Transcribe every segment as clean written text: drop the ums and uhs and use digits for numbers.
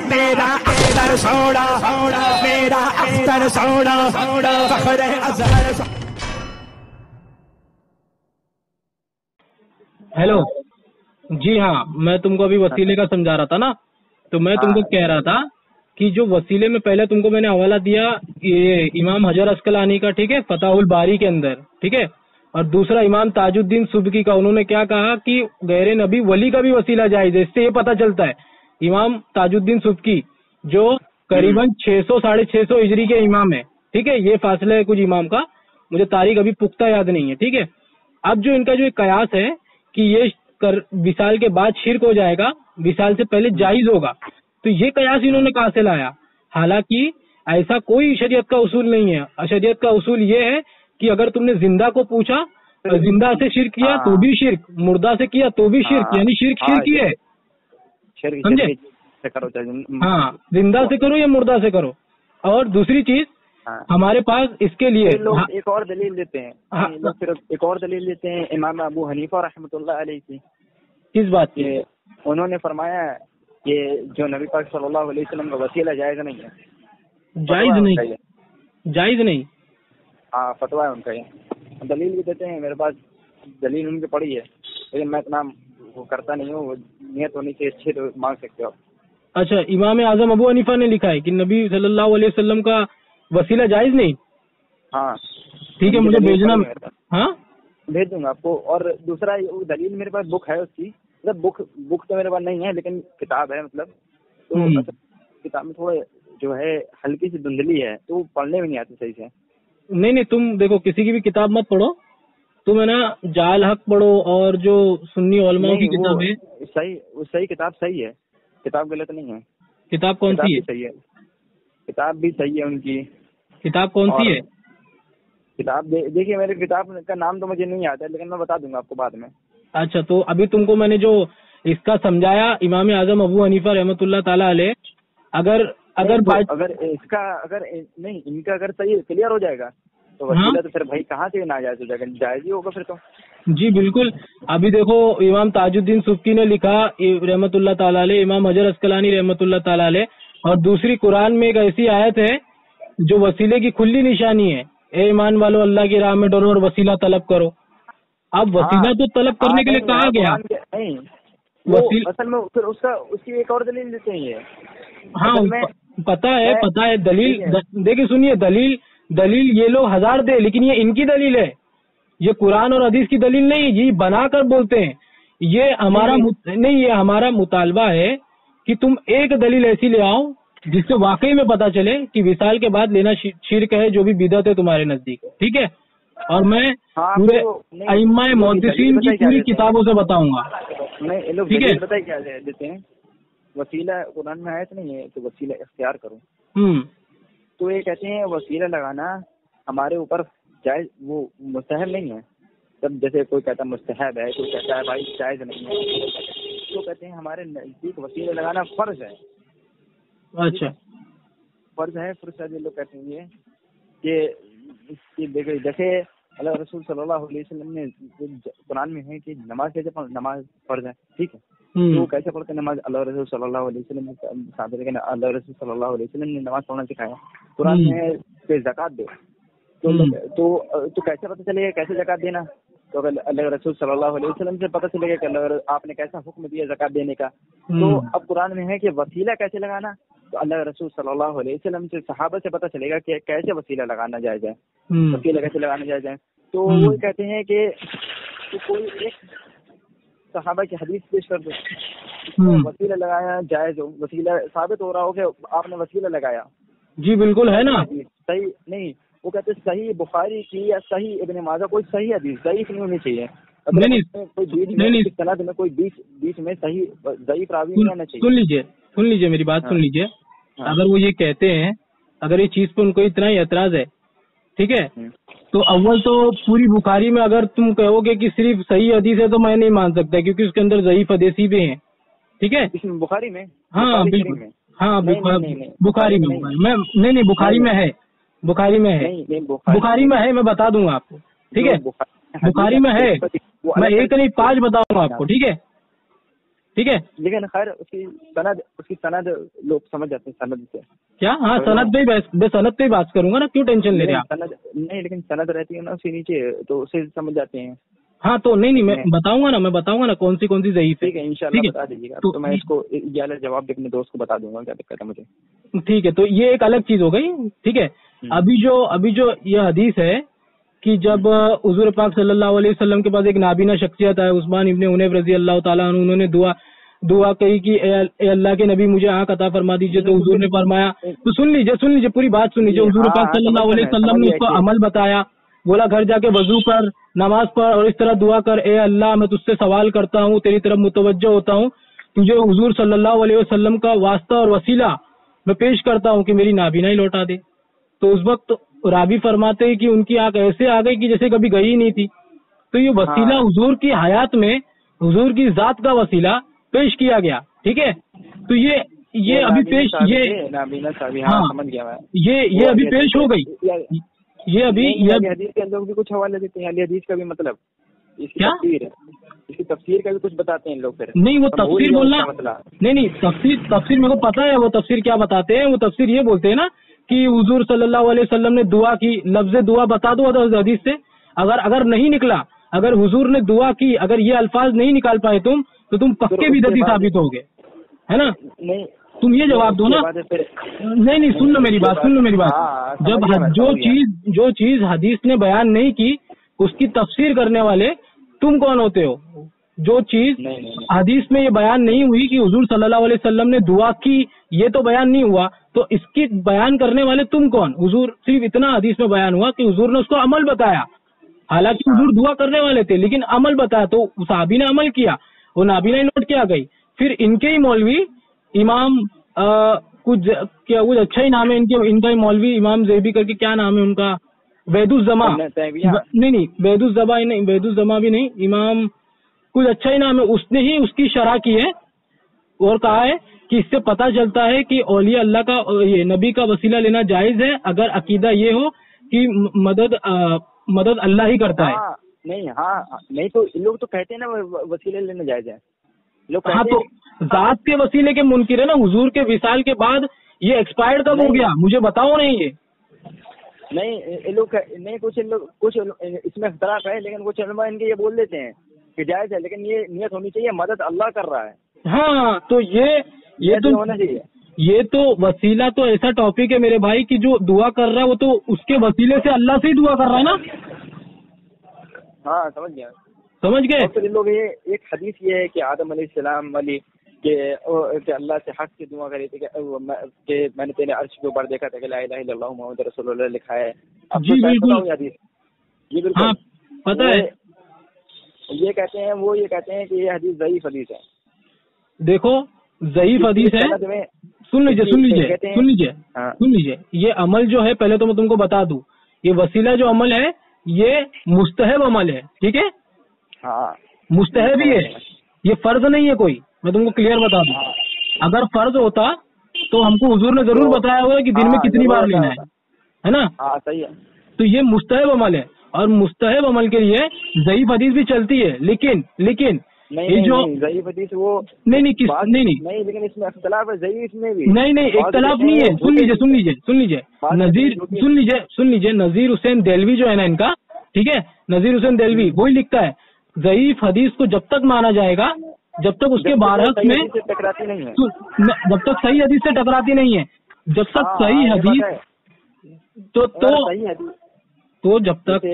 میرا اختر سوڑا میرا اختر سوڑا فخر اظہر. ہیلو جی ہاں، میں تم کو ابھی وسیلے کا سمجھا رہا تھا نا، تو میں تم کو کہہ رہا تھا کہ جو وسیلے میں پہلے تم کو میں نے حوالہ دیا یہ امام حجر عسقلانی کا، ٹھیک ہے، فتح الباری کے اندر، ٹھیک ہے، اور دوسرا امام تاج الدین سبکی کا. انہوں نے کیا کہا کہ غیر نبی ولی کا بھی وسیلہ جائز ہے. اس سے یہ پتہ چلتا ہے امام تاج الدین سبکی جو قریباً 600 ساڑھے 600 ہجری کے امام ہے، ٹھیک ہے، یہ فاصلہ ہے کچھ امام کا، مجھے تاریخ ابھی پختہ یاد نہیں ہے، ٹھیک ہے. اب جو ان کا جو ایک قیاس ہے کہ یہ وصال کے بعد شرک ہو جائے گا، وصال سے پہلے جائز ہوگا، تو یہ قیاس انہوں نے کہاں سے لایا؟ حالانکہ ایسا کوئی شریعت کا اصول نہیں ہے. شریعت کا اصول یہ ہے کہ اگر تم نے زندہ کو پوچھا، زندہ سے شرک کیا تو بھی شرک، مردہ سے کیا تو بھی شرک، یعنی شرک شرک ہی ہے، سمجھے؟ ہاں، زندہ سے کرو یا مردہ سے کرو. اور دوسری چیز ہمارے پاس اس کے لیے ایک اور دلیل دیتے ہیں، ایک اور دلیل دیتے ہیں امام ابو حنیفہ رحمۃ اللہ علیہ کی. کس بات کی؟ انہوں نے فرمایا کہ جو نبی پاک صلی اللہ علیہ وسلم کا وسیلہ جائز نہیں ہے. جائز نہیں. ہاں، فتویٰ ہے ان کا. یہ دلیل بھی دیتے ہیں، میرے پاس دلیل ان کی پڑی ہے، لیکن میں اتنا وہ کرتا نہیں ہوں. نیت ہونی چاہیے اچھی تو مانگ سکتے ہو. اچھا، امام اعظم ابو حنیفہ نے لکھا ہے کہ نبی صلی اللہ علیہ وسلم کا وسیلہ جائز نہیں. ہاں ٹھیک ہے، مجھے بھیجنا. ہاں بھیج دوں گا آپ کو. اور دوسرا دلیل میرے پاس بک ہے اس کی، مطلب بک تو میرے پاس نہیں ہے لیکن کتاب ہے، مطلب تو کتاب میں تھوڑا جو ہے ہلکی سی دھندلی ہے تو پڑھنے میں نہیں آتی صحیح سے. نہیں، تم دیکھو کسی کی بھی کتاب مت پڑھو، تم ہے نا جال حق پڑھو اور جو سنی علماء کی کتاب ہے صحیح کتاب صحیح ہے، کتاب غلط نہیں ہے. کتاب کون سی ہے؟ صحیح ہے، کتاب بھی صحیح ہے ان کی. کتاب کون سی ہے؟ کتاب دیکھیے، میری کتاب کا نام تو مجھے نہیں آتا ہے لیکن میں بتا دوں گا آپ کو بعد میں. اچھا، تو ابھی تم کو میں نے جو اس کا سمجھایا امام اعظم ابو حنیفہ رحمۃ اللہ تعالیٰ علیہ، اگر اس کا اگر نہیں ان کا اگر صحیح کلیئر ہو جائے گا تو وسیلہ تو پھر بھائی کہاں سے ناجائز ہو جائے گا؟ جائز ہی ہوگا پھر تو. جی بالکل. ابھی دیکھو امام تاج الدین سبکی نے لکھا رحمۃ اللہ تعالیٰ علیہ، امام حجر عسقلانی رحمۃ اللہ تعالیٰ علیہ، اور دوسری قرآن میں ایک ایسی آیت ہے جو وسیلے کی کھلی نشانی ہے، اے ایمان والو اللہ کی راہ میں ڈرو اور وسیلہ طلب کرو. اب وسیلہ تو طلب کرنے کے لیے کہا گیا، اصل میں پھر اس کی ایک اور دلیل دیتے ہیں یہ. ہاں پتا ہے دلیل. دیکھیے سنیے، دلیل یہ لوگ ہزار دے لیکن یہ ان کی دلیل ہے، یہ قرآن اور حدیث کی دلیل نہیں، یہ بنا کر بولتے ہیں. یہ ہمارا مطالبہ ہے کہ تم ایک دلیل ایسی لے آؤ جس سے واقعی میں پتا چلے کہ وصال کے بعد لینا شرک ہے، جو بھی بدعت ہے تمہارے نزدیک، ٹھیک ہے. اور میں پورے ائمہ محدثین کی پوری کتابوں سے بتاؤں گا. ٹھیک ہے، بتائیے کیا دیتے ہیں. وسیلہ قرآن میں آیت نہیں ہے کہ وسیلہ اختیار کرو، تو یہ کہتے ہیں وسیلہ لگانا ہمارے اوپر جائز، وہ مستحب نہیں ہے. جب جیسے کوئی کہتا ہے مستحب ہے، کوئی کہتا ہے بھائی جائز نہیں ہے، تو کہتے ہیں ہمارے نزدیک وسیلہ لگانا فرض ہے. اچھا، فرض ہے. فرض لوگ کہتے ہیں کہ دیکھیں جیسے اللہ رسول صلی اللہ علیہ وسلم نے قرآن میں ہے کہ نماز کیسے نماز فرض ہے، ٹھیک ہے، تو کیسے پڑھتے نماز؟ اللہ رسول صلی اللہ علیہ وسلم نے اللہ رسول صلی اللہ علیہ وسلم نے نماز پڑھنا سکھایا. قرآن میں ہے کہ زکوٰۃ دو، تو کیسے پتہ چلے گا کیسے زکوٰۃ دینا؟ تو اگر اللہ رسول صلی اللہ علیہ وسلم سے پتہ چلے گا کہ اللہ آپ نے کیسا حکم دیا زکوٰۃ دینے کا. تو اب قرآن میں ہے کہ وسیلہ کیسے لگانا، تو اللہ رسول صلی اللہ علیہ وسلم سے صحابہ سے پتہ چلے گا کہ کیسے وسیلہ لگانا جائز ہے، وسیلہ کیسے لگانا جائز ہے. تو وہ کہتے ہیں کہ کوئی ایک صحابہ کی حدیث پیش کر دو، وسیلہ لگایا جائز ہو، وسیلہ ثابت ہو رہا ہو کہ آپ نے وسیلہ لگایا. جی بالکل ہے نا. صحیح نہیں، وہ کہتے ہیں صحیح بخاری کی یا صحیح ابن ماجہ کوئی صحیح حدیث ضعیف نہیں ہونی چاہیے. کوئی بیچ میں صحیح ضعیف راوی نہیں آنا چاہیے. سن لیجیے میری بات، سن لیجیے. اگر وہ یہ کہتے ہیں، اگر یہ چیز پہ ان کو اتنا ہی اعتراض ہے، ٹھیک ہے، تو اول تو پوری بخاری میں اگر تم کہو گے کہ صرف صحیح حدیث ہے تو میں نہیں مان سکتا، کیونکہ اس کے اندر ضعیف حدیث بھی ہیں، ٹھیک ہے. بخاری میں؟ ہاں بالکل، ہاں بخاری میں نہیں، بخاری میں ہے، بخاری میں ہے، میں بتا دوں گا آپ کو، ٹھیک ہے. بخاری میں ہے، میں ایک نہیں 5 بتاؤں گا آپ کو، ٹھیک ہے. ٹھیک ہے. لیکن خیر اس کی سند لوگ سمجھ جاتے ہیں سند سے. کیا؟ ہاں سند پہ سند پہ بات کروں گا نا, کیوں ٹینشن لے رہے آپ؟ نہیں لیکن سند رہتی ہے نا اس کے نیچے, تو اسے سمجھ جاتے ہیں. ہاں تو نہیں میں بتاؤں گا نا کون سی ضعیف ہے. ٹھیک ہے انشاءاللہ بتا دیجیے گا, تو میں اس کو یہ جواب اپنے دوست کو بتا دوں گا, کیا دقت ہے مجھے. ٹھیک ہے, تو یہ ایک الگ چیز ہو گئی. ٹھیک ہے, ابھی جو یہ حدیث ہے کہ جب حضور پاک صلی اللہ علیہ وسلم کے پاس ایک نابینا شخصیت ہے, عثمان ابن حنیف رضی اللہ تعالیٰ عنہ, انہوں نے دعا کہی کہ اے اللہ کے نبی مجھے آنکھ عطا فرما دیجیے, تو حضور نے فرمایا, تو سن لیجیے پوری بات سن لیجیے. حضور پاک صلی اللہ علیہ وسلم نے اس کو عمل بتایا, بولا گھر جا کے وضو کر, نماز پڑھ اور اس طرح دعا کر, اے اللہ میں تجھ سے سوال کرتا ہوں, تیری طرف متوجہ ہوتا ہوں, تجھے حضور صلی اللہ علیہ وسلم کا واسطہ اور وسیلہ میں پیش کرتا ہوں کہ میری نابینا ہی لوٹا دے. تو اس وقت راوی فرماتے ہیں کہ ان کی آنکھ ایسے آ گئی کہ جیسے کبھی گئی ہی نہیں تھی. تو یہ وسیلہ حضور کی حیات میں حضور کی ذات کا وسیلہ پیش کیا گیا. ٹھیک ہے, تو یہ ابھی پیش یہ ابھی پیش ہو گئی. یہ حدیث کے لوگ بھی کچھ حوالے دیتے ہیں, حدیث کا بھی مطلب اس کی تفسیر کا بھی کچھ بتاتے ہیں لوگ. پھر نہیں وہ تفسیر بولنا نہیں تفسیر میرے کو پتا ہے, وہ تفسیر کیا بتاتے ہیں. وہ تفسیر یہ بولتے ہیں نا کہ حضور صلی اللہ علیہ وسلم نے دعا کی, لفظ دعا بتا دو حدیث سے, اگر نہیں نکلا, اگر حضور نے دعا کی, اگر یہ الفاظ نہیں نکال پائے تم, تو تم پکے بدعتی ثابت ہو گئے, ہے نا. تم یہ جواب دو نا. نہیں سن لو میری بات. جب جو چیز حدیث نے بیان نہیں کی اس کی تفسیر کرنے والے تم کون ہوتے ہو؟ جو چیز حدیث میں یہ بیان نہیں ہوئی کہ حضور صلی اللہ علیہ وسلم نے دعا کی, یہ تو بیان نہیں ہوا, تو اس کی بیان کرنے والے تم کون؟ حضور صرف اتنا حدیث میں بیان ہوا کہ حضور نے اس کو عمل بتایا, حالانکہ حضور دعا کرنے والے تھے لیکن عمل بتایا, تو صحابی نے عمل کیا, وہ نابینا لوٹ کے آ گئی. پھر ان کے ہی مولوی امام کچھ اچھا ہی نام ہے ان کا مولوی امام زیبی کر کے, کیا نام ہے ان کا, وید الزما, نہیں وید الزما بھی نہیں, امام کچھ اچھا ہی نام ہے, اس نے ہی اس کی شرح کی ہے اور کہا ہے کہ اس سے پتہ چلتا ہے کہ اولیاء اللہ کا یہ نبی کا وسیلہ لینا جائز ہے اگر عقیدہ یہ ہو کہ مدد اللہ ہی کرتا ہے. نہیں تو لوگ تو کہتے ہیں نا وسیلے لینا جائز ہے. ہاں تو ذات کے وسیلے کے منکر ہے نا. حضور کے وصال کے بعد یہ ایکسپائرڈ کب ہو گیا مجھے بتاؤ. نہیں یہ نہیں لوگ نہیں, کچھ اس میں اختلاف ہے, لیکن کچھ علماء ان کے یہ بول دیتے ہیں کہ جائز ہے, لیکن یہ نیت ہونی چاہیے مدد اللہ کر رہا ہے. ہاں تو یہ تو ہونا چاہیے. یہ تو وسیلہ تو ایسا ٹاپک ہے میرے بھائی کہ جو دعا کر رہا ہے وہ تو اس کے وسیلے سے اللہ سے ہی دعا کر رہا ہے نا. ہاں سمجھ گئے. پھر لوگ یہ ایک حدیث یہ ہے کہ آدم علیہ السلام کہ اللہ سے حق کی دعا کری تھی کہ میں نے تیرے عرش کے اوپر دیکھا تھا کہ لا الہ الا اللہ محمد رسول اللہ لکھا ہے. جی بالکل جی بالکل ہاں پتہ ہے. یہ کہتے ہیں کہ یہ حدیث ضعیف حدیث ہے. دیکھو ضعیف حدیث ہے. سن لیجیے یہ عمل جو ہے, پہلے تو میں تم کو بتا دوں, یہ وسیلہ جو عمل ہے یہ مستحب عمل ہے. ٹھیک ہے, مستحب ہی ہے, یہ فرض نہیں ہے کوئی. میں تم کو کلیئر بتا دوں, اگر فرض ہوتا تو ہم کو حضور نے ضرور بتایا ہوا کہ دن میں کتنی بار لینا ہے نا. صحیح ہے. تو یہ مستحب عمل ہے, اور مستحب عمل کے لیے ضعیف حدیث بھی چلتی ہے. لیکن جو ضعیف حدیث وہ نہیں لیکن اس میں اختلاف ہے. ضعیف میں بھی نہیں اختلاف نہیں ہے. سن لیجیے نذیر حسین دہلوی جو ہے نا ان کا, ٹھیک ہے, نذیر حسین دہلوی وہی لکھتا ہے ضعیف حدیث کو جب تک مانا جائے گا جب تک اس کے برعکس میں ٹکراتی نہیں ہے, جب تک صحیح حدیث سے ٹکراتی نہیں ہے, جب تک صحیح حدیث تو جب تک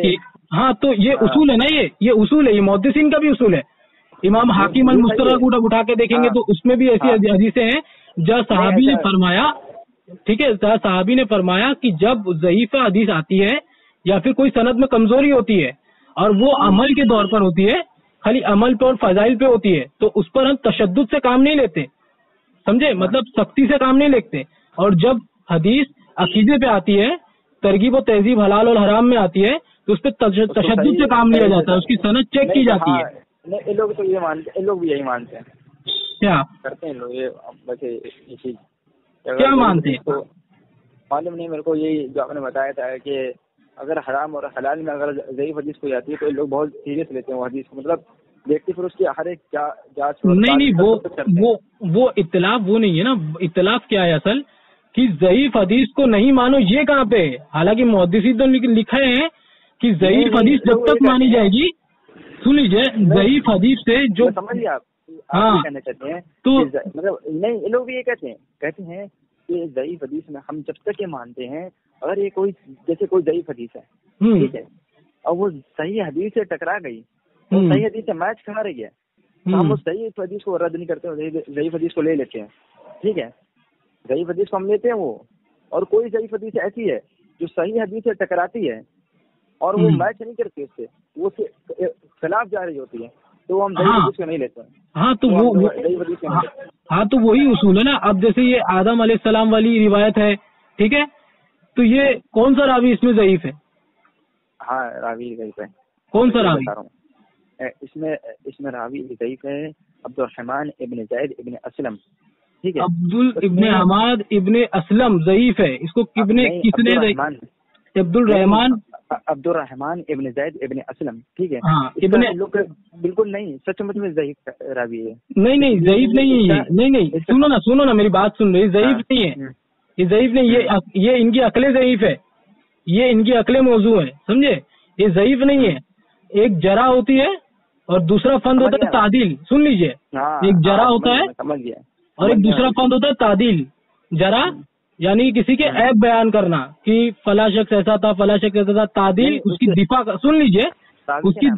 ہاں تو یہ اصول ہے نا, یہ اصول ہے, یہ محدثین کا بھی اصول ہے. امام حاکم المستدرک اٹھا کے دیکھیں گے تو اس میں بھی ایسی حدیثیں ہیں جہاں صحابی نے فرمایا, ٹھیک ہے, صحابی نے فرمایا کہ جب ضعیف حدیث آتی ہے یا پھر کوئی سند میں کمزوری ہوتی ہے اور وہ عمل کے دور پر ہوتی ہے, خالی عمل پہ اور فضائل پہ ہوتی ہے, تو اس پر ہم تشدد سے کام نہیں لیتے, سمجھے, مطلب سختی سے کام نہیں لیتے. اور جب حدیث عقیدے پہ آتی ہے, ترغیب و تہذیب حلال اور حرام میں آتی ہے, تو اس پہ تشدد سے کام لیا جاتا ہے, اس کی سند چیک کی جاتی ہے. نہیں لوگ تو یہ مانتے ہیں, لوگ بھی یہی مانتے ہیں. کیا کرتے ہیں لوگ یہ ویسے یہ چیز کیا مانتے ہیں؟ معلوم نہیں میرے کو. یہی جو آپ نے بتایا تھا کہ اگر حرام اور حلال میں اگر ضعیف حدیث کوئی آتی ہے تو لوگ بہت سیریس لیتے ہیں وہ حدیث کو, مطلب دیکھتے پھر اس کی ہر ایک جانچ نہیں وہ اطلاف وہ نہیں ہے نا. اطلاف کیا ہے اصل کہ ضعیف حدیث کو نہیں مانو, یہ کہاں پہ ہے؟ حالانکہ محدثین تو لکھے ہیں کہ ضعیف حدیث جب تک مانی جائے گی, سن لیجیے, ضعیف حدیث سے جو سمجھیے آپ کہنا چاہتے ہیں تو مطلب نہیں, یہ لوگ بھی یہ کہتے ہیں کہ ضعیف حدیث میں ہم جب تک یہ مانتے ہیں اگر یہ کوئی جیسے کوئی ضعیف حدیث ہے ٹھیک ہے اور وہ صحیح حدیث سے ٹکرا گئی, وہ صحیح حدیث سے میچ کھا رہی ہے تو ہم اس ضعیف حدیث کو رد نہیں کرتے, ضعیف حدیث کو لے لیتے ہیں. ٹھیک ہے, ضعیف حدیث کو ہم لیتے ہیں وہ, اور کوئی ضعیف حدیث ایسی ہے جو صحیح حدیث سے ٹکراتی ہے اور وہ میچ نہیں کرتی, اس سے وہ خلاف جا رہی ہوتی ہے, تو وہ ہم ضعیف حدیث کو نہیں لیتے ہیں. ہاں تو وہی اصول ہے نا. اب جیسے یہ آدم علیہ السلام والی روایت ہے, ٹھیک ہے, تو یہ کون سا راوی اس میں ضعیف ہے؟ ہاں راوی ضعیف ہے. کون سا راوی؟ اس میں راوی ضعیف ہے عبد الرحمن ابن زید ابن اسلم. ٹھیک ہے, ابن حماد ابن اسلم ضعیف ہے. اس کو کس نے عبد الرحمن ابن زید ابن اسلم. ٹھیک ہے, بالکل نہیں, سچ مچ میں ضعیف راوی ہے. نہیں ضعیف نہیں ہے. نہیں سنو نا میری بات سن رہی, ضعیف نہیں ہے یہ, ضعیف نہیں, یہ ان کی عقلیں ضعیف ہے, یہ ان کی عقلیں موضوع ہے, سمجھے, یہ ضعیف نہیں ہے. ایک جرح ہوتی ہے اور دوسرا فند ہوتا ہے تعدیل. سن لیجئے, ایک جرح ہوتا ہے اور ایک دوسرا فند ہوتا ہے تعدیل. جرح یعنی کسی کے عیب بیان کرنا کہ فلاں شخص ایسا تھا, فلاں شخص ایسا تھا. تعدیل اس کی دفاع, سن لیجئے, اس کی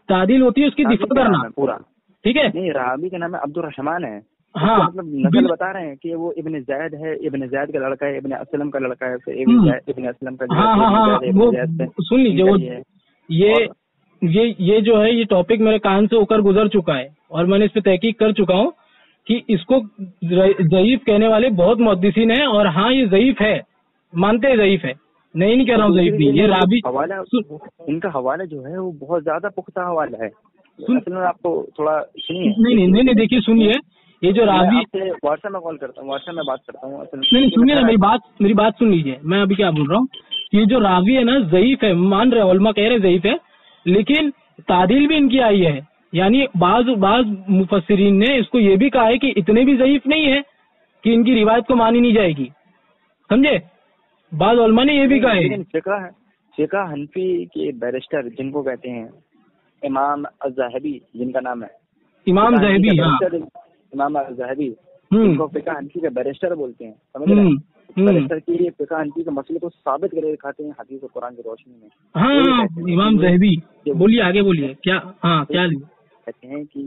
تعدیل ہوتی ہے اس کی دفاع کرنا پورا. ٹھیک ہے, نہیں راوی کا نام عبد الرحمن ہے. ہاں مطلب نقل بتا رہے ہیں کہ وہ ابن زید ہے, ابن زید کا لڑکا ہے, ابن اسلم کا لڑکا ہے, ابن اسلم کا. ہاں وہ سن لیجیے, وہ یہ جو ہے یہ ٹاپک میرے کان سے ہو کر گزر چکا ہے اور میں نے اس پہ تحقیق کر چکا ہوں کہ اس کو ضعیف کہنے والے بہت محدثین ہیں. اور ہاں یہ ضعیف ہے, مانتے ہیں ضعیف ہے, نہیں کہہ رہا ہوں ضعیف نہیں. یہ رابی حوالہ, ان کا حوالہ جو ہے وہ بہت زیادہ پختہ حوالہ ہے. آپ کو تھوڑا نہیں دیکھیے, سنیے, یہ جو راوی واٹس ایپ میں کال کرتا ہوں, واٹس ایپ میں بات کرتا ہوں. نہیں سنیے نا میری بات سن لیجیے, میں ابھی کیا بول رہا ہوں. یہ جو راوی ہے نا ضعیف ہے, مان رہے علماء کہہ رہے ضعیف ہے, لیکن تعدیل بھی ان کی آئی ہے. یعنی بعض مفسرین نے اس کو یہ بھی کہا ہے کہ اتنے بھی ضعیف نہیں ہے کہ ان کی روایت کو مانی نہیں جائے گی, سمجھے. بعض علماء نے یہ بھی کہا ہے. فقہ حنفی کے بیرسٹر جن کو کہتے ہیں امام الذہبی, جن کا نام ہے امام زہبی, امام الذہبی, جن کو فقہ حنفی کا بیرسٹر بولتے ہیں, سمجھ رہے ہیں. بیرسٹر کی فقہ حنفی کے مسئلے کو ثابت کرے دکھاتے ہیں حدیث و قرآن کی روشنی میں. ہاں امام زہبی, بولیے آگے بولیے, کیا کہتے ہیں کہ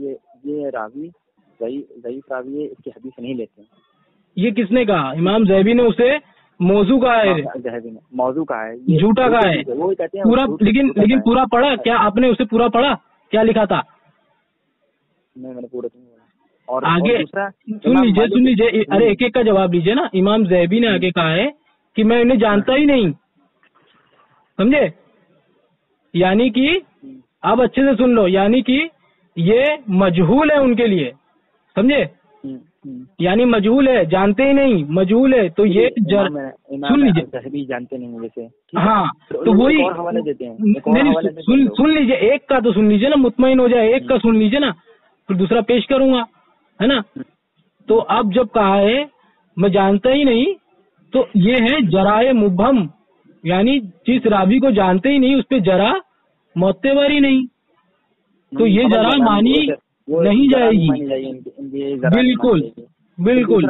یہ راوی ضعیف راوی ہے, اس کی حدیث نہیں لیتے. یہ کس نے کہا؟ امام زہبی نے اسے موضوع کہا ہے, موضوع کہا ہے, جھوٹا کہا ہے پورا. لیکن پورا پڑھا کیا آپ نے؟ اسے پورا پڑھا کیا لکھا تھا؟ نہیں میں نے پورا نہیں. اور آگے سن لیجیے, ارے ایک کا جواب لیجیے نا. امام زہبی نے آگے کہا ہے کہ میں انہیں جانتا ہی نہیں, سمجھے. یعنی کہ اب اچھے سے سن لو, یعنی کہ یہ مجہول ہے ان کے لیے, سمجھے. یعنی مجہول ہے, جانتے ہی نہیں, مجہول ہے. تو یہ سن لیجیے, جانتے نہیں ویسے. ہاں تو وہی سن لیجیے, ایک کا تو سن لیجیے نا, مطمئن ہو جائے. ایک کا سن لیجیے نا, پھر دوسرا پیش کروں گا, ہے نا. تو اب جب کہا ہے میں جانتا ہی نہیں, تو یہ ہے جرائے مبہم, یعنی جس راوی کو جانتے ہی نہیں اس پہ جرح معتبر ہی نہیں, تو یہ جرح مانی نہیں جائے گی. بالکل.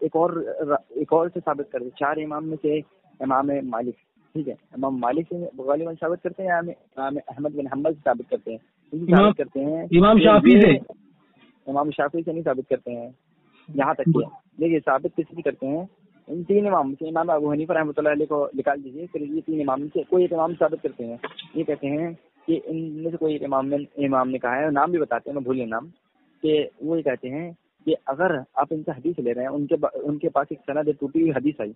ایک اور سے ثابت کر دیں, 4 امام میں سے امام مالک, ٹھیک ہے, امام مالک سے غالباً ثابت کرتے ہیں, امام احمد بن حنبل سے ثابت کرتے ہیں, امام شافعی سے, امام شافعی سے نہیں ثابت کرتے ہیں. یہاں تک کہ دیکھیے ثابت کس بھی کرتے ہیں, ان 3 امام سے. امام ابو حنیفہ رحمۃ اللہ علیہ کو نکال دیجیے, پھر یہ 3 امام سے کوئی ایک امام ثابت کرتے ہیں. یہ کہتے ہیں کہ ان میں سے کوئی ایک امام نے کہا ہے, نام بھی بتاتے ہیں, میں بھول گیا نام, کہ وہ یہ کہتے ہیں کہ اگر آپ ان سے حدیث لے رہے ہیں, ان کے پاس ایک سند ٹوٹی ہوئی حدیث آئی,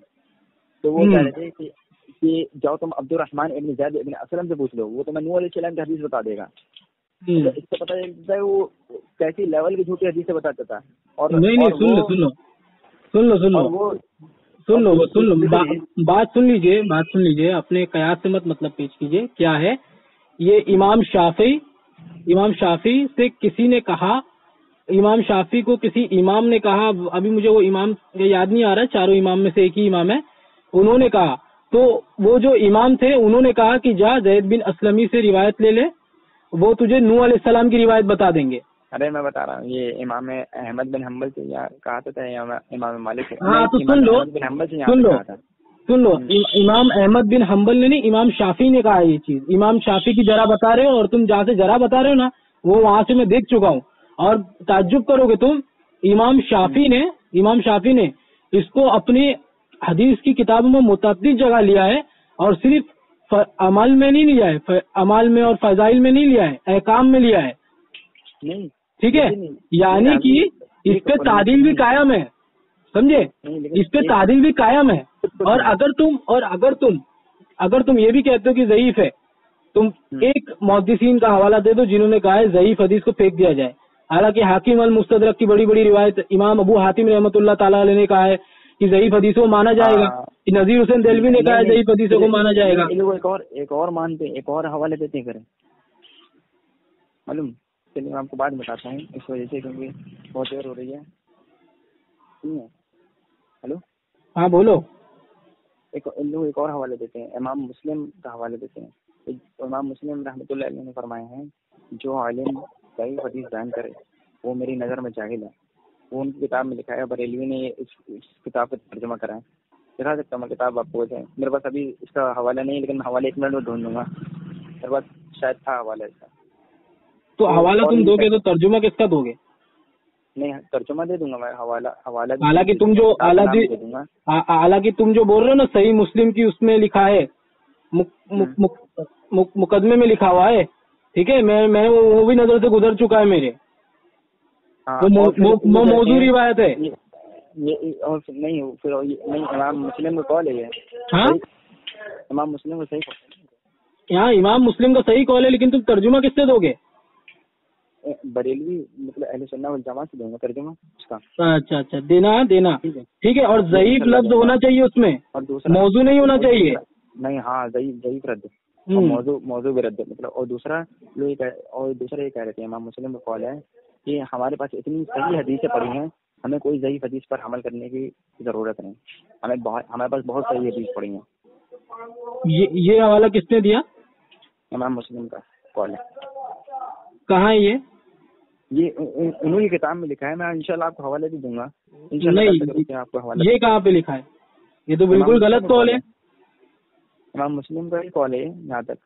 تو وہ کہہ رہے تھے کہ جاؤ تم عبد الرحمن ابن زید ابن اسلم سے پوچھ لو, وہ تمہیں نوح علیہ السلام کی حدیث بتا دے گا. اس سے پتہ چلتا ہے وہ کیسی لیول کی جھوٹی حدیث سے بتاتا تھا. اور سن لو بات سن لیجیے, اپنے قیاس سے مت مطلب پیش کیجیے. کیا ہے یہ؟ امام شافعی امام شافعی سے کسی نے کہا، امام شافعی کو کسی امام نے کہا، ابھی مجھے وہ امام یاد نہیں آ رہا ہے، چاروں امام میں سے ایک ہی امام ہے، انہوں نے کہا، تو وہ جو امام تھے انہوں نے کہا کہ جا زید بن اسلمی سے روایت لے لے، وہ تجھے نوح علیہ السلام کی روایت بتا دیں گے۔ ارے میں بتا رہا ہوں، یہ امام احمد بن حنبل سے کہا تھا امام مالک سے، ہاں تو سن لو، سن لو، امام احمد بن حنبل نے نہیں، امام شافعی نے کہا یہ چیز، امام شافعی کی جرا بتا رہے ہو، اور تم جہاں سے جرا بتا رہے ہو نا وہ وہاں سے میں دیکھ چکا ہوں، اور تعجب کرو گے تم، امام شافعی نے اس کو اپنی حدیث کی کتابوں میں متعدد جگہ لیا ہے، اور صرف عمل میں نہیں لیا ہے، عمل میں اور فضائل میں نہیں لیا ہے، احکام میں لیا ہے، ٹھیک ہے، یعنی کہ اس پہ تعدیل بھی قائم ہے، سمجھے، اس پہ تعدیل بھی قائم ہے، اور اگر تم یہ بھی کہتے ہو کہ ضعیف ہے، تم ایک محدثین کا حوالہ دے دو جنہوں نے کہا ہے ضعیف حدیث کو پھینک دیا جائے، حالانکہ حاکم المستدرک کی بڑی بڑی روایت، امام ابو حاتم رحمۃ اللہ تعالیٰ علیہ نے کہا ہے کہ ضعیف حدیثوں کو مانا جائے گا، نذیر حسین دہلوی نے کہا ہے ضعیف حدیثوں کو مانا جائے گا، ایک اور مانتے، ایک اور حوالے دیتے ہیں، کریں معلوم، چلیے میں آپ کو بعد میں بتاتا ہوں، اس وجہ سے کیونکہ بہت دیر ہو رہی ہے، ہلو، ہاں بولو، ایک اور حوالے دیتے ہیں، امام مسلم کا حوالے دیتے ہیں، امام مسلم رحمۃ اللہ علیہ نے فرمائے ہیں جو عالم صحیح حدیث بیان کرے وہ میری نظر میں جاہل ہے، وہ ان کی کتاب میں لکھا ہے، بریلوی نے اس کتاب کا ترجمہ کرا ہے، دکھا سکتا ہوں میں کتاب آپ کو، میرے پاس ابھی اس کا حوالہ نہیں ہے، لیکن میں حوالہ 1 منٹ میں ڈھونڈ دوں گا، میرے پاس شاید تھا حوالہ اس کا، تو حوالہ تم دو گے تو ترجمہ کس کا دو گے؟ نہیں ترجمہ دے دوں گا میں، حوالہ حالانکہ تم جو بول رہے ہو نا صحیح مسلم کی اس میں لکھا ہے، مقدمے میں لکھا ہوا ہے، ٹھیک ہے، میں وہ بھی نظر سے گزر چکا ہے میرے، وہ موضوع روایت ہے، نہیں امام مسلم کا قول ہے یہ، ہاں امام مسلم کا صحیح، یہاں امام مسلم کا صحیح قول ہے، لیکن تم ترجمہ کس سے دو گے؟ بریلوی مطلب اہل سنت والجماعہ سے دوں گا ترجمہ اس کا، اچھا دینا ٹھیک ہے، اور ضعیف لفظ ہونا چاہیے اس میں، اور دوسرا موضوع نہیں ہونا چاہیے، نہیں ہاں ضعیف رد، موضوع بھی رد، مطلب، اور دوسرا یہ کہہ رہے تھے امام مسلم کا قول ہے کہ ہمارے پاس اتنی صحیح حدیثیں پڑھی ہیں، ہمیں کوئی ضعیف حدیث پر عمل کرنے کی ضرورت نہیں، ہمارے پاس بہت صحیح حدیث پڑھی ہیں۔ یہ حوالہ کس نے دیا؟ امام مسلم کا قول ہے۔ کہاں ہے یہ انہوں کی کتاب میں لکھا ہے، میں انشاءاللہ آپ کو حوالے بھی دوں گا، نہیں آپ کو حوالہ، یہ کہاں پہ لکھا ہے؟ یہ تو بالکل غلط قول ہے، امام مسلم کا ہی قول ہے یہاں تک،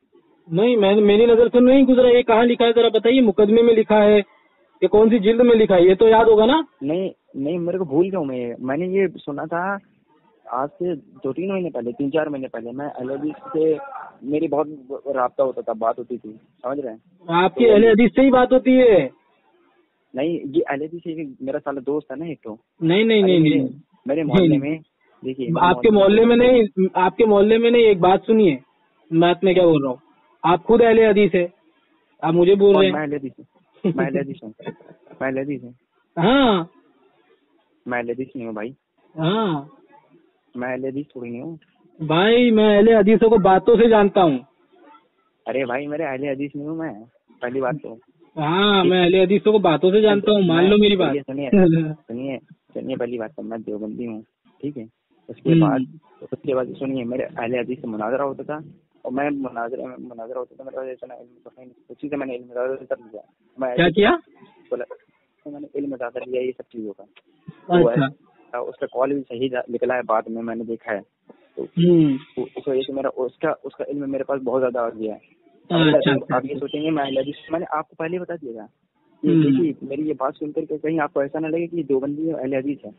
نہیں میری نظر سے نہیں گزرا، یہ کہاں لکھا ہے ذرا بتائیے، مقدمے میں لکھا ہے یہ کون سی جلد میں لکھا ہے، یہ تو یاد ہوگا نا؟ نہیں میرے کو بھول گیا ہوں، میں نے یہ سنا تھا آج سے 2-3 مہینے پہلے، 3-4 مہینے پہلے، میں اہل حدیث سے میری بہت رابطہ ہوتا تھا، بات ہوتی تھی، سمجھ رہے ہیں؟ آپ کی اہل حدیث سے ہی بات ہوتی ہے؟ نہیں یہ اہل حدیث سے میرا سارا دوست ہے نا ایک تو، نہیں میرے محلے میں، دیکھیے آپ کے محلے میں نہیں، ایک بات سنیے، میں کیا بول رہا ہوں، آپ خود اہل حدیث ہے، آپ مجھے بول رہے ہیں میں اہل حدیث ہوں، ہاں میں اہل حدیث نہیں ہوں بھائی، ہاں میں اہل حدیث تھوڑی نہیں ہوں بھائی، میں اہل حدیثوں کو باتوں سے جانتا ہوں۔ ارے بھائی میرے اہل حدیث نہیں ہوں میں، پہلی بات تو، ہاں میں اہل حدیثوں کو باتوں سے جانتا ہوں، مان لو میری بات، سنیے پہلی بات تو میں دیوبندی ہوں، ٹھیک ہے، اس کے بعد سنیے میرے اہل حدیث سے مناظرہ ہوتا تھا، اور میں مناظرہ ہوتا تھا، میرا اسی سے میں نے علم زیادہ لیا، کیا کیا میں نے علم زیادہ لیا یہ سب چیزوں کا، اس کا کال بھی صحیح نکلا ہے بعد میں نے دیکھا ہے، تو اس وجہ سے میرا اس کا علم میرے پاس بہت زیادہ آ گیا ہے۔ آپ یہ سوچیں گے میں نے آپ کو پہلے بتا دیا تھا، دیکھیے میری یہ بات سن کر کے کہیں آپ کو ایسا نہ لگے کہ دیوبندی اہل حدیث ہے،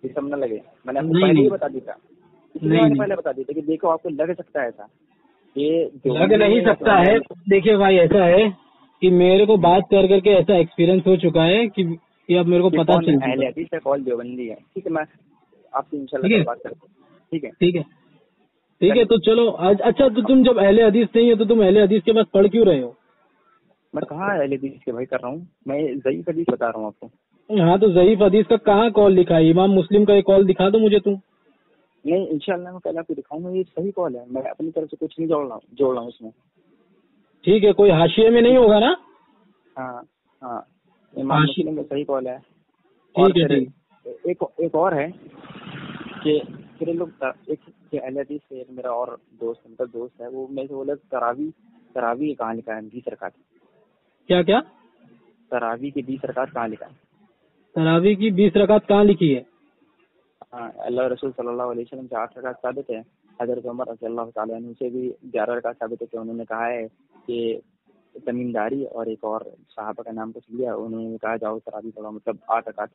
یہ سب نہ لگے، میں نے آپ کو پہلے ہی بتا دیا تھا، پہلے بتا دیا تھا کہ دیکھو آپ کو لگ سکتا ہے ایسا، یہ لگ نہیں سکتا ہے۔ دیکھیے بھائی ایسا ہے کہ میرے کو بات کر کر کے ایسا ایکسپیرینس ہو چکا ہے کہ اب میرے کو پتا چل اہل حدیث ہے کال دیوبندی ہے، ٹھیک ہے، میں آپ سے انشاءاللہ بات کرتا ہوں، ٹھیک ہے، تو چلو، اچھا تو تم جب اہل حدیث نہیں ہو تو تم اہل حدیث کے پاس پڑھ کیوں رہے ہو؟ میں کہاں اہل حدیث کے بھائی کر رہا ہوں، میں ضعیف حدیث بتا رہا ہوں آپ کو۔ ہاں تو ضعیف حدیث کا کہاں کال لکھا ہے؟ امام مسلم کا ایک کال دکھا دو مجھے تم۔ نہیں انشاءاللہ میں پہلے آپ کو دکھاؤں گا، یہ صحیح کال ہے، میں اپنی طرف سے کچھ نہیں جوڑ رہا ہوں اس میں، ٹھیک ہے، کوئی حاشیے میں نہیں ہوگا نا؟ ہاں ہاں امام مسلم کا صحیح قول ہے. اور ایک اور ہے کہ پھر لوگ ایک اہل حدیث سے ایک میرا اور دوست ہے وہ میں سے بولا تراویح کہاں لکھا ہے 20 رکعت. کیا تراویح کی 20 رکعت کہاں لکھا ہے؟ تراویح کی 20 رکعت کہاں لکھی ہے؟ ہاں اللہ رسول صلی اللہ علیہ وسلم سے 8 رکعت ثابت ہے. حضرت عمر رضی اللہ تعالیٰ عنہ سے بھی 11 رکعت ثابت ہے کہ انہوں نے کہا ہے کہ تمیم داری اور ایک اور صحابہ کا نام کچھ لیا, انہوں نے کہا جاؤ تراویح پڑھو, مطلب 8 رکعت.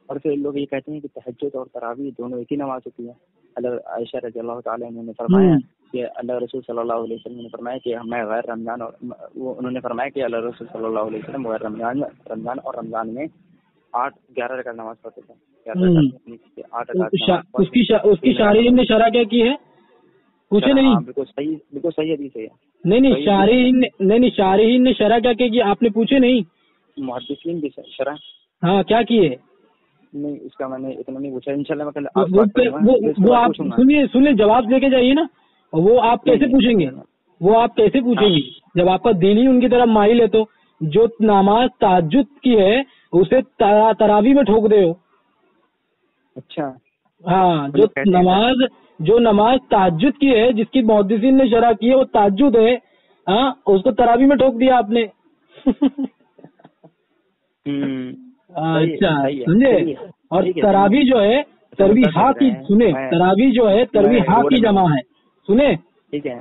اور پھر لوگ یہ کہتے ہیں کہ تہجد اور تراویح دونوں ایک ہی نماز ہوتی ہے. اللہ عائشہ رضی اللہ تعالیٰ عنہ نے فرمایا کہ اللہ رسول صلی اللہ علیہ وسلم نے فرمایا کہ میں غیر رمضان اور انہوں نے فرمایا کہ اللہ رسول صلی اللہ علیہ وسلم غیر رمضان اور رمضان میں 11 رکعت نماز پڑھتے تھے. اس کی شارحین نے شرح کیا کی ہے پوچھے نہیں؟ بالکل صحیح حدیث ہے. نہیں شارحین نے شرح کیا کی آپ نے پوچھے نہیں؟ محدثین کی شرح ہاں کیا کی ہے؟ نہیں اس کا میں نے اتنا نہیں پوچھا. انشاءاللہ میں وہ آپ سنیے جواب لے کے جائیے نا. وہ آپ کیسے پوچھیں گے جب آپ کا دین ہی ان کی طرف مائل ہے؟ تو جو نماز تہجد کی ہے اسے تراویح میں ٹھوک دے ہو. اچھا ہاں جو نماز تہجد کی ہے جس کی محدثین نے شرح کی ہے وہ تہجد ہے, ہاں اس کو تراویح میں ٹھوک دیا آپ نے. اچھا سمجھے. اور تراویح جو ہے ترویح کی سنے, تراویح جو ہے ترویح کی جمع ہے سنے. ٹھیک ہے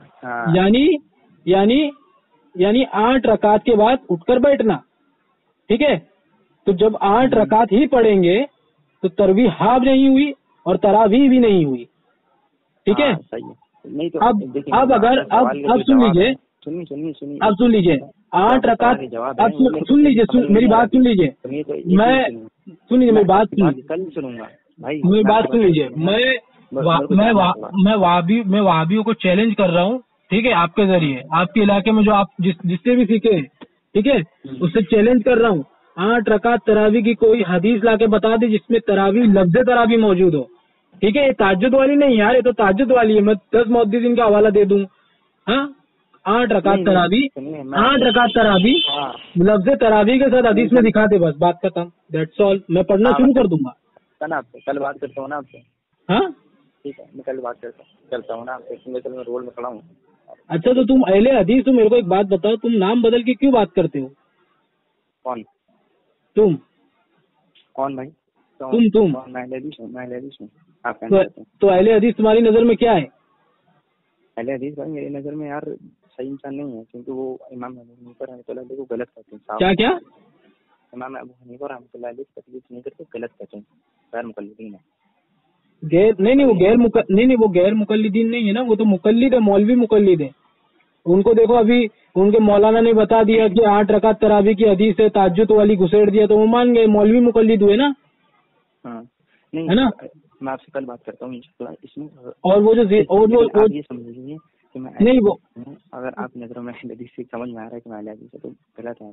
یعنی 8 رکعت کے بعد اٹھ کر بیٹھنا. ٹھیک ہے, تو جب 8 رکعت ہی پڑھیں گے تو ترویح بھی نہیں ہوئی اور تراویح بھی نہیں ہوئی. ٹھیک ہے, اب اگر اب سن لیجیے 8 رکعت اب سن لیجیے میری بات سن لیجیے میری بات سن لیجیے. میں وہابیوں کو چیلنج کر رہا ہوں. ٹھیک ہے, آپ کے ذریعے آپ کے علاقے میں جو آپ جس سے بھی سیکھے, ٹھیک ہے, اس سے چیلنج کر رہا ہوں 8 رکعت تراویح کی کوئی حدیث لا کے بتا دے جس میں تراویح لفظ تراویح موجود ہو. ٹھیک ہے, یہ تہجد والی نہیں یار, یہ تو تہجد والی ہے. میں 10 محدثین کا حوالہ دے دوں. ہاں 8 رکعت تراویح لفظ تراویح کے ساتھ حدیث میں دکھا دے, بس بات ختم. That's all. میں پڑھنا شروع کر دوں گا. کل بات کرتا ہوں نا آپ سے. ہاں ٹھیک ہے, میں کل بات کرتا ہوں نا آپ سے. میں رول میں کھڑا ہوں. اچھا تو تم اہل حدیث, تو میرے کو ایک بات بتاؤ, تم نام بدل کے کیوں بات کرتے ہو؟ کون بھائی؟ تم میں حدیث ہوں. تو اہل حدیث تمہاری نظر میں کیا ہے؟ اہل حدیث بھائی میری نظر میں یار صحیح انسان نہیں ہے, کیونکہ وہ امام ابو حنیفہ رحمۃ اللہ علیہ کو غلط کہتے ہیں. کیا امام ابو حنیفہ رحمۃ اللہ علیہ تکلیف نہیں کرتے, غلط کہتے ہیں, غیر مقلدین ہے. وہ غیر مقلدین نہیں ہے نا, وہ تو مقلد ہے, مولوی مقلد ہے. ان کو دیکھو ابھی ان کے مولانا نے بتا دیا کہ 8 رکعت تراویح کی حدیث ہے, تہجد والی گھسیڑ دیا تو وہ مان گئے, مولوی مقلد ہوئے نا. ہاں نہیں ہے نا, میں آپ سے کل بات کرتا ہوں اس میں. اور وہ جو یہ سمجھ لیجیے کہ میں نہیں وہ اگر آپ نظروں میں حدیث سے سمجھ میں آ رہا ہے کہ میں حدیث سے تو غلط ہے.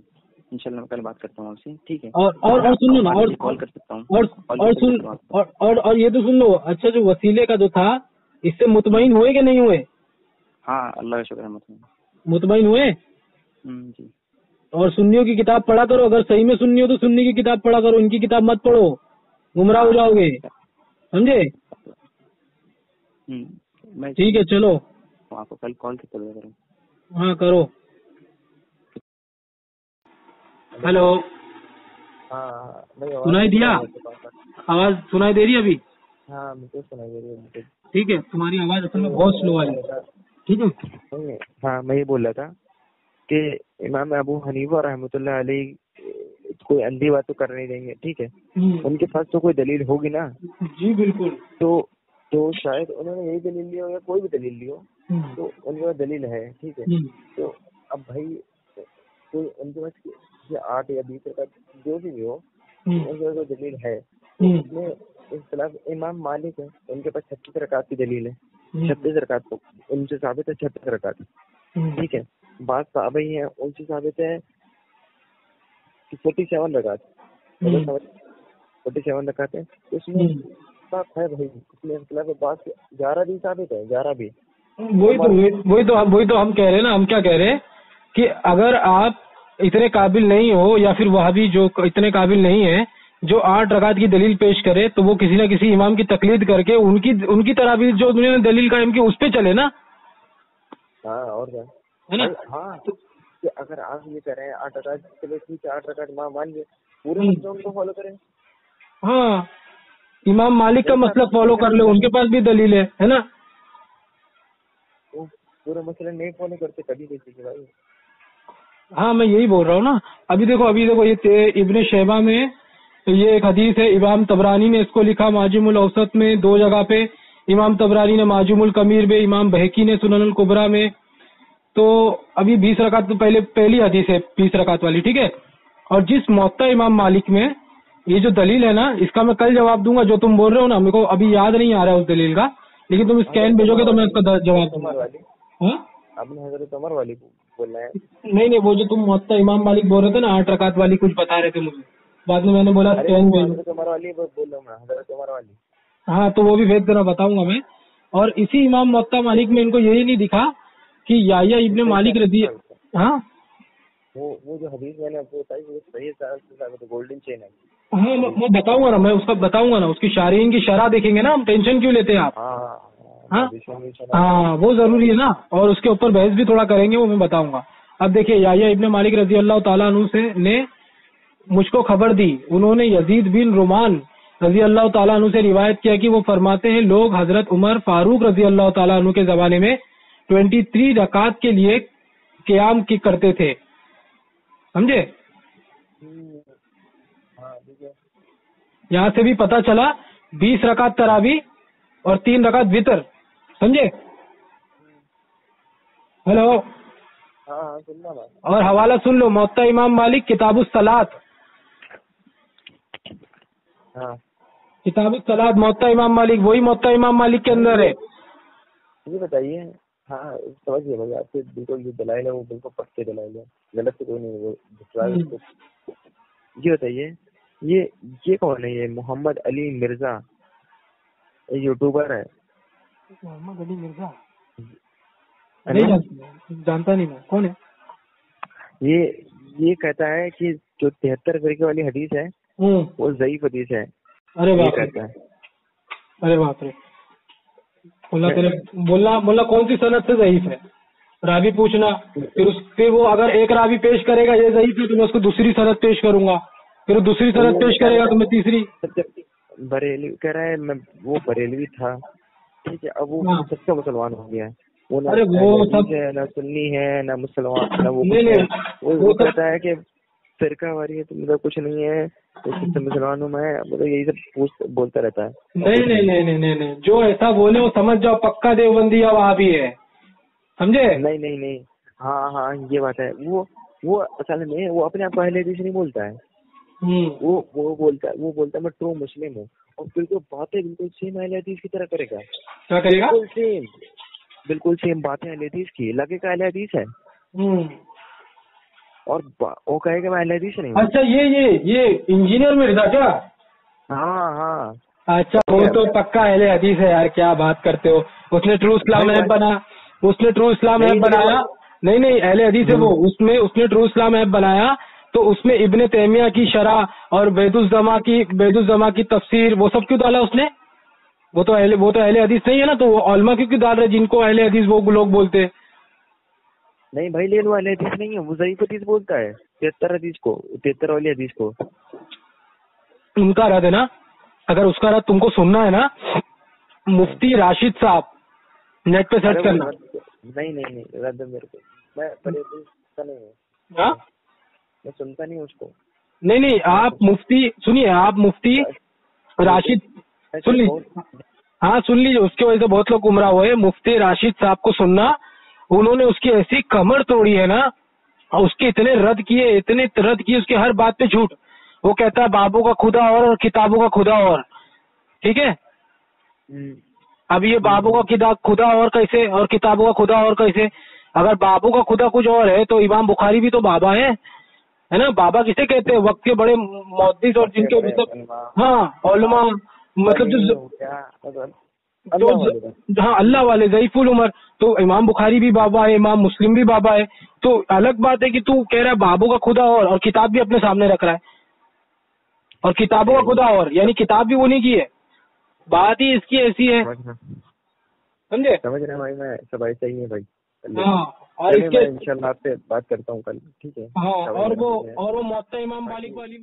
انشاءاللہ میں کل بات کرتا ہوں آپ سے. ٹھیک ہے, اور سن لو نا, کال کر سکتا ہوں اور یہ تو سن لو. اچھا جو وسیلے کا جو تھا اس سے مطمئن ہوئے کہ نہیں ہوئے؟ ہاں اللہ کا شکر ہے مطمئن ہوئے. جی. اور سنیوں کی کتاب پڑھا کرو, اگر صحیح میں سننی ہو تو سنی کی کتاب پڑھا کرو, ان کی کتاب مت پڑھو, گمراہ ہو جاؤ گے. سمجھے؟ ٹھیک ہے چلو آپ کو کل کال کروں. ہاں کرو. ہیلو, سنائی دیا؟ آواز سنائی دے رہی ہے ابھی؟ ہاں مجھے سنائی دے رہی ہے. ٹھیک ہے, تمہاری آواز اصل میں بہت سلو آئی. ٹھیک ہے, ہاں میں یہ بول رہا تھا کہ امام ابو حنیفہ رحمۃ اللہ علیہ کوئی اندھی بات تو کر نہیں دیں گے. ٹھیک ہے, ان کے پاس تو کوئی دلیل ہوگی نا. جی بالکل. تو شاید انہوں نے یہی دلیل لی ہو یا کوئی بھی دلیل لی ہو, تو ان کے پاس دلیل ہے. ٹھیک ہے, تو اب بھائی کوئی ان کے پاس 8 یا 20 رکعت جو بھی ہو, ان کے پاس دلیل ہے. اس میں اختلاف امام مالک ہے, ان کے پاس 36 رکعت کی دلیل ہے. 36 رکعت کو ان سے ثابت ہے 36 رکعت. ٹھیک ہے, بعض صحابہ ہی ہیں ان سے ثابت ہے 47 رکعت. 47 رکعت ہے, اس میں ہے بھائی, اس میں اختلاف ہے. بعض 11 بھی ثابت ہے, 11 بھی. وہی تو ہم کہہ رہے ہیں نا. ہم کیا کہہ رہے ہیں کہ اگر آپ اتنے قابل نہیں ہو یا پھر وہابی جو اتنے قابل نہیں ہے جو 8 رکعت کی دلیل پیش کرے تو وہ کسی نہ کسی امام کی تقلید کر کے ان کی طرح بھی جو انہوں نے دلیل قائم کی اس پہ چلے نا. ہاں اور کیا ہے نا. ہاں کہ اگر آپ یہ کریں 8 رکعت چلے ٹھیک ہے 8 رکعت مان لیے پورے مسلک کو فالو کریں. ہاں امام مالک کا مسلک فالو کر لے ان کے پاس بھی دلیل ہے نا. پورے مسئلے نہیں فالو کرتے کبھی کسی کے بھائی. ہاں میں یہی بول رہا ہوں نا. ابھی دیکھو یہ ابن شیبہ میں یہ ایک حدیث ہے. امام طبرانی نے اس کو لکھا معجم الاوسط میں 2 جگہ پہ. امام طبرانی نے معجم الکبیر میں, امام بہقی نے سنن الکبریٰ میں. تو ابھی 20 رکعت تو پہلی حدیث ہے 20 رکعت والی, ٹھیک ہے. اور جس موطا امام مالک میں یہ جو دلیل ہے نا اس کا میں کل جواب دوں گا. جو تم بول رہے ہو نا میرے کو ابھی یاد نہیں آ رہا ہے اس دلیل کا, لیکن تم اسکین بھیجو گے تو میں اس کا جواب دوں گا. آپ نے حضرت عمر والی بول رہے ہیں. نہیں وہ جو تم موطا امام مالک بول رہے تھے نا 8 رکعت والی کچھ بتا رہے تھے مجھے, بعد میں نے بولا اسکین بھیجو. حضرت عمر والی بول رہا ہوں میں, حضرت عمر والی. ہاں تو وہ بھی بھیج دینا, بتاؤں گا میں. اور اسی امام موطا مالک میں ان کو یہی نہیں دکھا کہ یحییٰ ابن مالک رضی. ہاں وہ جو حدیث میں نے آپ کو بتائی وہ صحیح ہے, گولڈن چین ہے. ہاں میں بتاؤں گا نا, میں اس کا بتاؤں گا نا. اس کی شارحین کی شرح دیکھیں گے نا, ہم ٹینشن کیوں لیتے ہیں آپ. ہاں وہ ضروری ہے نا, اور اس کے اوپر بحث بھی تھوڑا کریں گے, وہ میں بتاؤں گا. اب دیکھیے یحییٰ ابن مالک رضی اللہ تعالیٰ عنہ سے نے مجھ کو خبر دی, انہوں نے یزید بن رومان رضی اللہ تعالیٰ عنہ سے روایت کیا کہ وہ فرماتے ہیں لوگ حضرت عمر فاروق رضی اللہ تعالیٰ عنہ کے زمانے میں 23 رکعت کے لیے قیام کی کرتے تھے. سمجھے؟ یہاں سے بھی پتا چلا 20 رکعت تراویح اور 3 رکعت وتر. سمجھے؟ ہیلو. اور حوالہ سن لو, موطا امام مالک کتاب الصلاۃ, کتاب الصلاۃ موطا امام مالک, وہی موطا امام مالک کے اندر ہے. یہ بتائیے. ہاں سمجھیے بھائی, آپ کے بالکل جو دلائل ہے وہ بالکل پکے دلائل ہے, غلط تو کوئی نہیں. یہ بتائیے یہ کون ہے؟ یہ محمد علی مرزا یوٹیوبر ہے. محمد علی مرزا نہیں جانتا نہیں میں, کون ہے یہ کہتا ہے کہ جو 73 فرقے والی حدیث ہے وہ ضعیف حدیث ہے. ارے باپ رے, ارے باپ رے, بولنا کون سی سند سے ضعیف ہے, راوی پوچھنا. پھر وہ اگر ایک راوی پیش کرے گا یہ ضعیف ہے تو میں اس کو دوسری سند پیش کروں گا, پھر دوسری سند پیش کرے گا تو میں تیسری. بریلوی کہہ رہا ہے میں وہ بریلوی تھا, ٹھیک ہے, اب وہ سب کا مسلمان ہو گیا ہے. ارے وہ سب نہ سنی ہے نہ مسلمان, نہ وہ کہتا ہے کہ فرقہ واری ہے تو مطلب کچھ نہیں ہے, مسلمان ہوں میں, مطلب یہی سب بولتا رہتا ہے. نہیں, جو ایسا بولے وہ سمجھ جاؤ پکا دیوبندی یا وہابی ہے. سمجھے؟ نہیں. ہاں یہ بات ہے. وہ اصل میں وہ اپنے آپ کو اہل حدیث نہیں بولتا ہے. وہ بولتا ہے میں ٹرو مسلم ہوں, اور بالکل باتیں بالکل سیم اہل حدیث کی طرح کرے گا. کیا کرے گا؟ بالکل سیم باتیں اہل حدیث کی, لگے گا اہل حدیث ہے, اور وہ کہے گا میں اہل حدیث نہیں. اچھا یہ انجینئر مرزا کیا؟ ہاں. اچھا وہ تو پکا اہل حدیث ہے یار, کیا بات کرتے ہو. اس نے ٹرو اسلام ایپ بنایا. نہیں اہل حدیث ہے وہ. اس نے ٹرو اسلام ایپ بنایا تو اس میں ابن تیمیہ کی شرح اور بید الزما کی تفسیر وہ سب کیوں ڈالا اس نے؟ وہ تو اہل حدیث نہیں ہے نا, تو وہ علماء کیوں ڈال رہے جن کو اہل حدیث وہ لوگ بولتے ہیں. نہیں بھائی لے لو, اہل حدیث نہیں ہے وہ, ضعیف حدیث بولتا ہے. 73 والی حدیث کو ان کا رد ہے نا. اگر اس کا رد تم کو سننا ہے نا, مفتی راشد صاحب نیٹ پہ سرچ کرنا. نہیں رد میرے کو, میں سنتا نہیں اس کو. نہیں آپ مفتی سنیے, آپ مفتی راشد سن لیجیے. ہاں سن لیجیے, اس کی وجہ سے بہت لوگ گمراہ ہوئے. مفتی راشد صاحب کو سننا, انہوں نے اس کی ایسی کمر توڑی ہے نا, اور اس کے اتنے رد کیے اس کی ہر بات پہ جھوٹ. وہ کہتا ہے بابوں کا خدا اور کتابوں کا خدا اور, ٹھیک ہے. اب یہ بابوں کا خدا اور کیسے, اور کتابوں کا خدا اور کیسے؟ اگر بابوں کا خدا کچھ اور ہے تو امام بخاری بھی تو بابا ہے نا. بابا کسے کہتے ہیں؟ وقت کے بڑے محدث اور جن کے مطلب ہاں علماء, مطلب جو ہاں اللہ والے ضعیف العمر. تو امام بخاری بھی بابا ہے, امام مسلم بھی بابا ہے. تو الگ بات ہے کہ تو کہہ رہا ہے بابوں کا خدا اور کتاب بھی اپنے سامنے رکھ رہا ہے, اور کتابوں کا خدا اور, یعنی کتاب بھی وہ نہیں کی ہے. بات ہی اس کی ایسی ہے, سمجھے؟ سمجھ رہے ہیں بھائی, میں سب ایسا ہی ہے بھائی. ہاں, اور اس کے انشاءاللہ آپ سے بات کرتا ہوں کل, ٹھیک ہے. ہاں, اور وہ موطا امام مالک والی